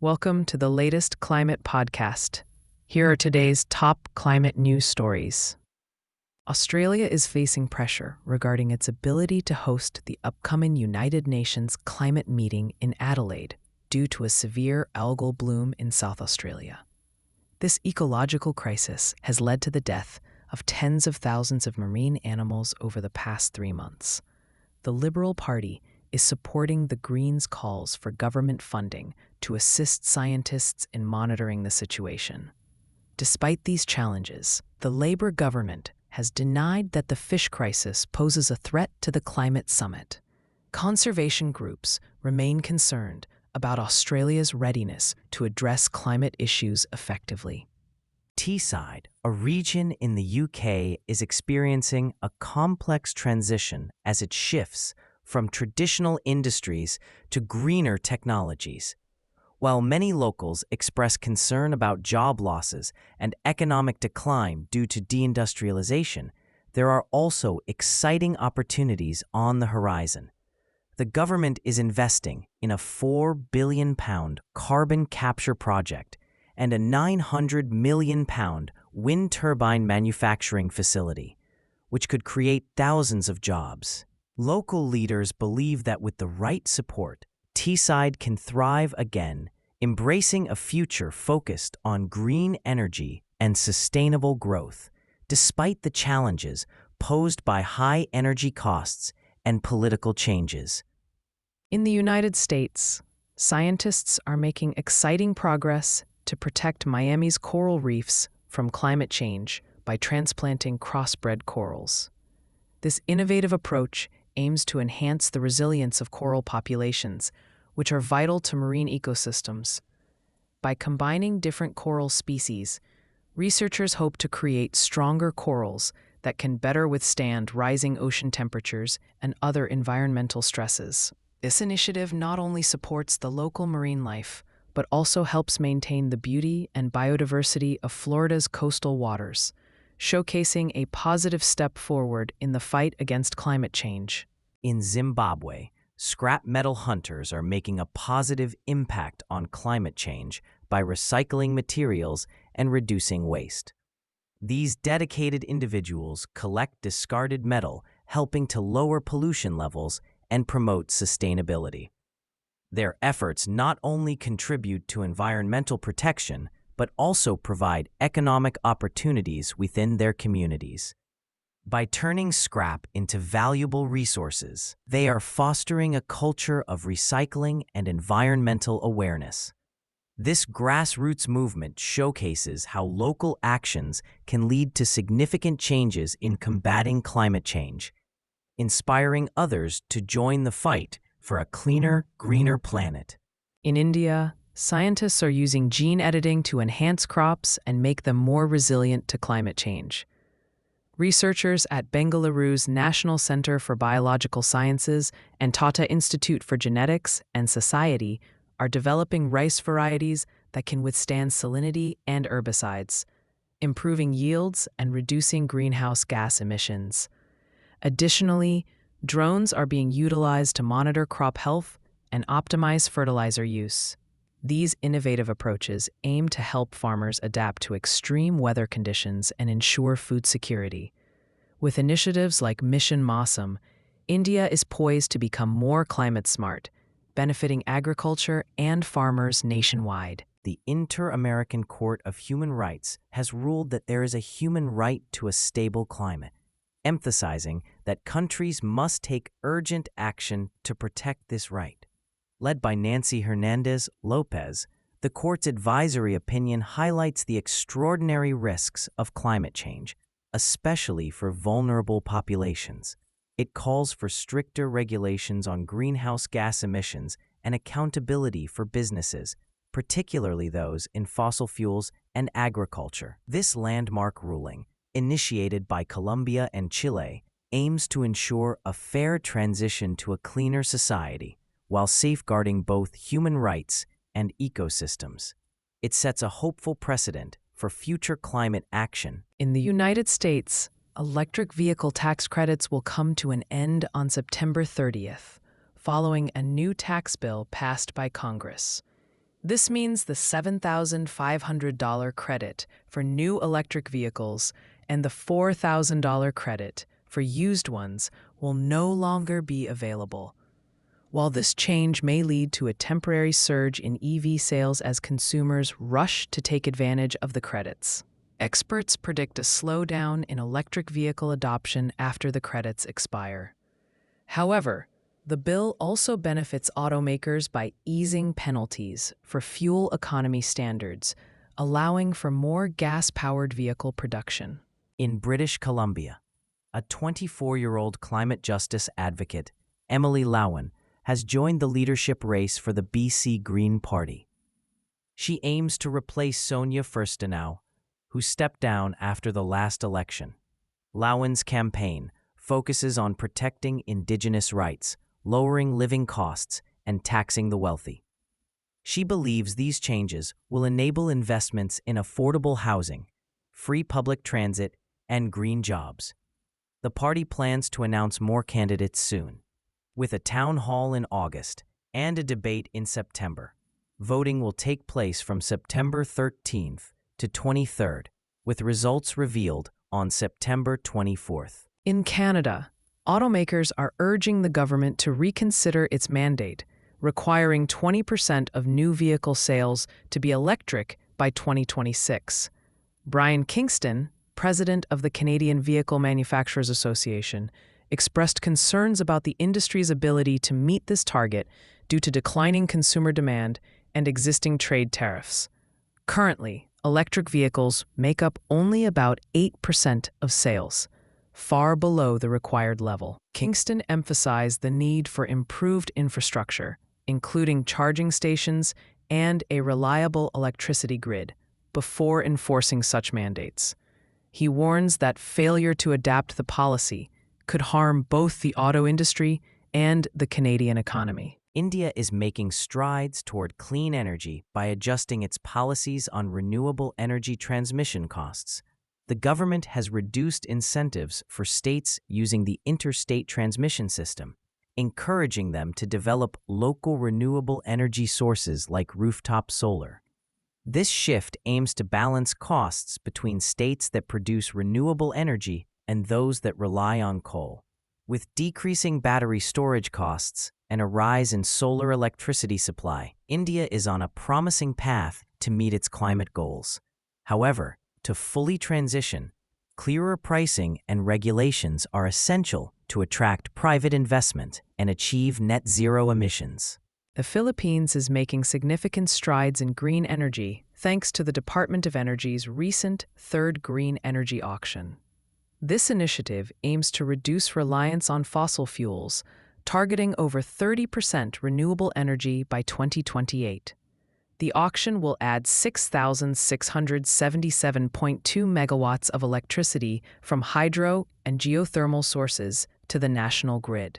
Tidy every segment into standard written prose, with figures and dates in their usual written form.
Welcome to the latest climate podcast. Here are today's top climate news stories. Australia is facing pressure regarding its ability to host the upcoming United Nations climate meeting in Adelaide due to a severe algal bloom in South Australia. This ecological crisis has led to the death of tens of thousands of marine animals over the past 3 months. The Liberal Party is supporting the Greens' calls for government funding to assist scientists in monitoring the situation. Despite these challenges, the Labour government has denied that the fish crisis poses a threat to the climate summit. Conservation groups remain concerned about Australia's readiness to address climate issues effectively. Teesside, a region in the UK, is experiencing a complex transition as it shifts from traditional industries to greener technologies. While many locals express concern about job losses and economic decline due to deindustrialization, there are also exciting opportunities on the horizon. The government is investing in a £4 billion carbon capture project and a £900 million wind turbine manufacturing facility, which could create thousands of jobs. Local leaders believe that with the right support, Teesside can thrive again, embracing a future focused on green energy and sustainable growth, despite the challenges posed by high energy costs and political changes. In the United States, scientists are making exciting progress to protect Miami's coral reefs from climate change by transplanting crossbred corals. This innovative approach aims to enhance the resilience of coral populations, which are vital to marine ecosystems. By combining different coral species, researchers hope to create stronger corals that can better withstand rising ocean temperatures and other environmental stresses. This initiative not only supports the local marine life, but also helps maintain the beauty and biodiversity of Florida's coastal waters, showcasing a positive step forward in the fight against climate change. In Zimbabwe, scrap metal hunters are making a positive impact on climate change by recycling materials and reducing waste. These dedicated individuals collect discarded metal, helping to lower pollution levels and promote sustainability. Their efforts not only contribute to environmental protection, but also provide economic opportunities within their communities. By turning scrap into valuable resources, they are fostering a culture of recycling and environmental awareness. This grassroots movement showcases how local actions can lead to significant changes in combating climate change, inspiring others to join the fight for a cleaner, greener planet. In India, scientists are using gene editing to enhance crops and make them more resilient to climate change. Researchers at Bengaluru's National Center for Biological Sciences and Tata Institute for Genetics and Society are developing rice varieties that can withstand salinity and herbicides, improving yields and reducing greenhouse gas emissions. Additionally, drones are being utilized to monitor crop health and optimize fertilizer use. These innovative approaches aim to help farmers adapt to extreme weather conditions and ensure food security. With initiatives like Mission Mawsum, India is poised to become more climate smart, benefiting agriculture and farmers nationwide. The Inter-American Court of Human Rights has ruled that there is a human right to a stable climate, emphasizing that countries must take urgent action to protect this right. Led by Nancy Hernandez Lopez, the court's advisory opinion highlights the extraordinary risks of climate change, especially for vulnerable populations. It calls for stricter regulations on greenhouse gas emissions and accountability for businesses, particularly those in fossil fuels and agriculture. This landmark ruling, initiated by Colombia and Chile, aims to ensure a fair transition to a cleaner society, while safeguarding both human rights and ecosystems. It sets a hopeful precedent for future climate action. In the United States, electric vehicle tax credits will come to an end on September 30th, following a new tax bill passed by Congress. This means the $7,500 credit for new electric vehicles and the $4,000 credit for used ones will no longer be available. While this change may lead to a temporary surge in EV sales as consumers rush to take advantage of the credits, experts predict a slowdown in electric vehicle adoption after the credits expire. However, the bill also benefits automakers by easing penalties for fuel economy standards, allowing for more gas-powered vehicle production. In British Columbia, a 24-year-old climate justice advocate, Emily Lowen, has joined the leadership race for the BC Green Party. She aims to replace Sonia Furstenau, who stepped down after the last election. Lowen's campaign focuses on protecting Indigenous rights, lowering living costs, and taxing the wealthy. She believes these changes will enable investments in affordable housing, free public transit, and green jobs. The party plans to announce more candidates soon, with a town hall in August and a debate in September. Voting will take place from September 13th to 23rd, with results revealed on September 24th. In Canada, automakers are urging the government to reconsider its mandate, requiring 20% of new vehicle sales to be electric by 2026. Brian Kingston, president of the Canadian Vehicle Manufacturers Association, expressed concerns about the industry's ability to meet this target due to declining consumer demand and existing trade tariffs. Currently, electric vehicles make up only about 8% of sales, far below the required level. Kingston emphasized the need for improved infrastructure, including charging stations and a reliable electricity grid, before enforcing such mandates. He warns that failure to adapt the policy could harm both the auto industry and the Canadian economy. India is making strides toward clean energy by adjusting its policies on renewable energy transmission costs. The government has reduced incentives for states using the interstate transmission system, encouraging them to develop local renewable energy sources like rooftop solar. This shift aims to balance costs between states that produce renewable energy and those that rely on coal. With decreasing battery storage costs and a rise in solar electricity supply, India is on a promising path to meet its climate goals. However, to fully transition, clearer pricing and regulations are essential to attract private investment and achieve net zero emissions. The Philippines is making significant strides in green energy thanks to the Department of Energy's recent third green energy auction. This initiative aims to reduce reliance on fossil fuels, targeting over 30% renewable energy by 2028. The auction will add 6,677.2 megawatts of electricity from hydro and geothermal sources to the national grid.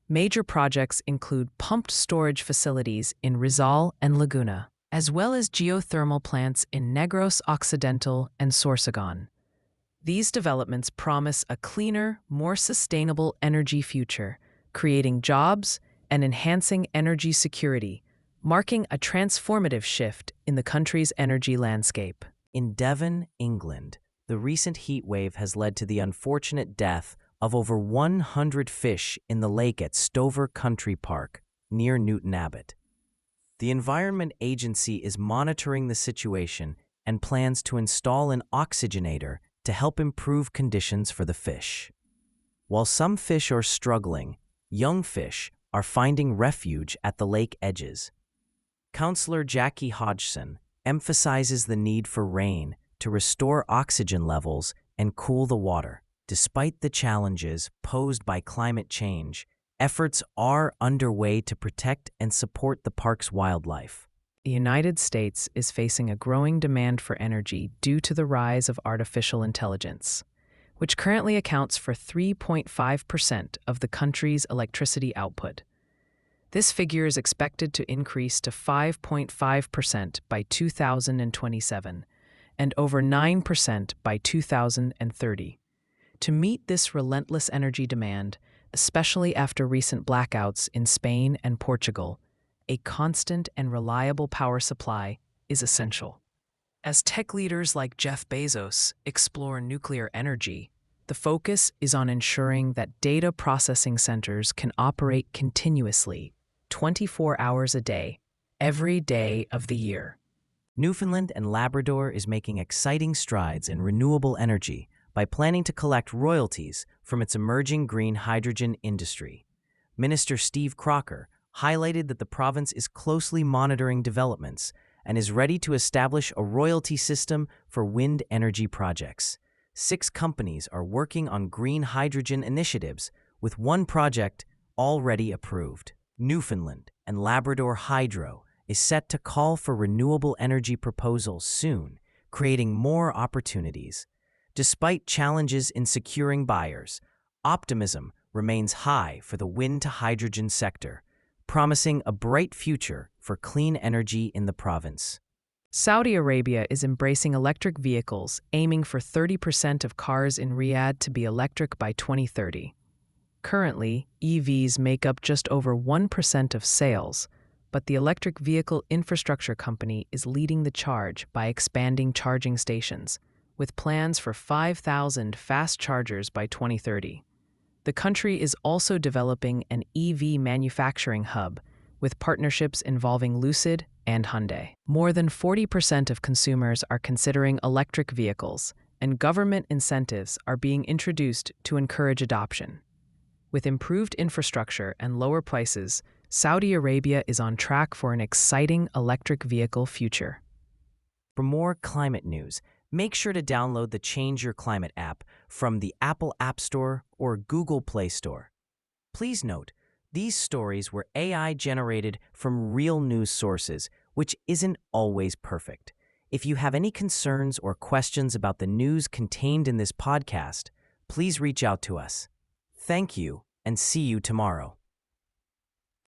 Major projects include pumped storage facilities in Rizal and Laguna, as well as geothermal plants in Negros Occidental and Sorsogon. These developments promise a cleaner, more sustainable energy future, creating jobs and enhancing energy security, marking a transformative shift in the country's energy landscape. In Devon, England, the recent heat wave has led to the unfortunate death of over 100 fish in the lake at Stover Country Park, near Newton Abbot. The Environment Agency is monitoring the situation and plans to install an oxygenator to help improve conditions for the fish. While some fish are struggling, young fish are finding refuge at the lake edges. Councillor Jackie Hodgson emphasizes the need for rain to restore oxygen levels and cool the water. Despite the challenges posed by climate change, efforts are underway to protect and support the park's wildlife. The United States is facing a growing demand for energy due to the rise of artificial intelligence, which currently accounts for 3.5% of the country's electricity output. This figure is expected to increase to 5.5% by 2027 and over 9% by 2030. To meet this relentless energy demand, especially after recent blackouts in Spain and Portugal, a constant and reliable power supply is essential. As tech leaders like Jeff Bezos explore nuclear energy, the focus is on ensuring that data processing centers can operate continuously, 24 hours a day, every day of the year. Newfoundland and Labrador is making exciting strides in renewable energy by planning to collect royalties from its emerging green hydrogen industry. Minister Steve Crocker highlighted that the province is closely monitoring developments and is ready to establish a royalty system for wind energy projects. 6 companies are working on green hydrogen initiatives, with one project already approved. Newfoundland and Labrador Hydro is set to call for renewable energy proposals soon, creating more opportunities. Despite challenges in securing buyers, optimism remains high for the wind-to-hydrogen sector, promising a bright future for clean energy in the province. Saudi Arabia is embracing electric vehicles, aiming for 30% of cars in Riyadh to be electric by 2030. Currently, EVs make up just over 1% of sales, but the electric vehicle infrastructure company is leading the charge by expanding charging stations, with plans for 5,000 fast chargers by 2030. The country is also developing an EV manufacturing hub, with partnerships involving Lucid and Hyundai. More than 40% of consumers are considering electric vehicles, and government incentives are being introduced to encourage adoption. With improved infrastructure and lower prices, Saudi Arabia is on track for an exciting electric vehicle future. For more climate news, make sure to download the Change Your Climate app from the Apple App Store or Google Play Store. Please note, these stories were AI-generated from real news sources, which isn't always perfect. If you have any concerns or questions about the news contained in this podcast, please reach out to us. Thank you, and see you tomorrow.